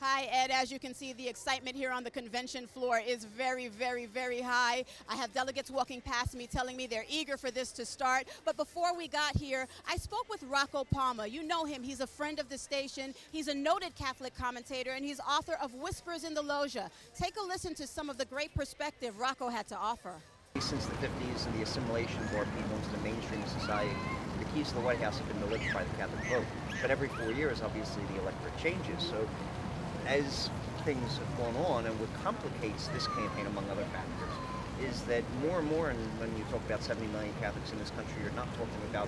Hi, Ed. As you can see, the excitement here on the convention floor is very, very, very high. I have delegates walking past me telling me they're eager for this to start. But before we got here, I spoke with Rocco Palmo. You know him. He's a friend of the station. He's a noted Catholic commentator, and he's author of Whispers in the Loggia. Take a listen to some of the great perspective Rocco had to offer. Since the 50s and the assimilation of our people into the mainstream society, the keys to the White House have been delivered by the Catholic vote. But every 4 years, obviously, the electorate changes. So as things have gone on, and what complicates this campaign, among other factors, is that more and more, and when you talk about 70 million Catholics in this country, you're not talking about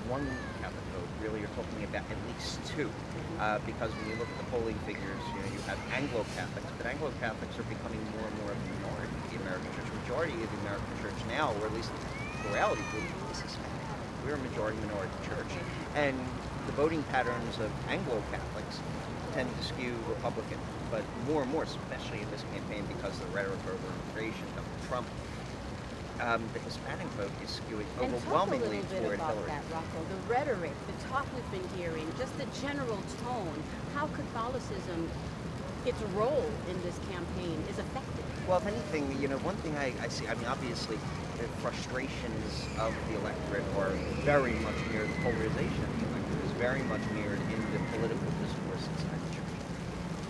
one Catholic vote. Really, you're talking about at least two. Because when you look at the polling figures, you have Anglo-Catholics, but Anglo-Catholics are becoming more and more of the minority of the American church. Majority of the American church now, or at least the plurality, is Hispanic. We're a majority-minority church. And the voting patterns of Anglo-Catholics tend to skew Republican, but more and more, especially in this campaign, because of the rhetoric over immigration, Donald Trump, the Hispanic vote is skewing overwhelmingly toward Hillary. That, Rocco, the rhetoric, the talk we've been hearing, just the general tone, how Catholicism, its role in this campaign is effective. Well, if anything, one thing I see, obviously, the frustrations of the electorate are very much near the polarization of the electorate, is very much mirrored in the political discourse inside the church.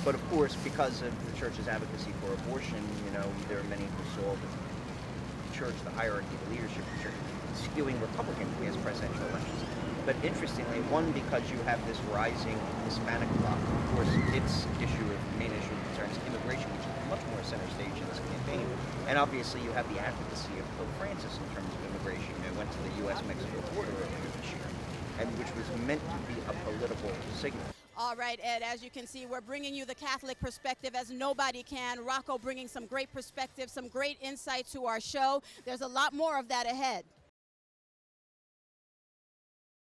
But of course, because of the church's advocacy for abortion, there are many who saw the church, the hierarchy, the leadership of the church, skewing Republican as presidential elections. But interestingly, one, because you have this rising Hispanic bloc, of course, its main issue concerns immigration, which is much more center stage in this campaign. And obviously, you have the advocacy of Pope Francis in terms of immigration. It went to the U.S.-Mexico border earlier this year, and which was meant to be a political signal. All right, Ed, as you can see, we're bringing you the Catholic perspective as nobody can. Rocco bringing some great perspective, some great insight to our show. There's a lot more of that ahead.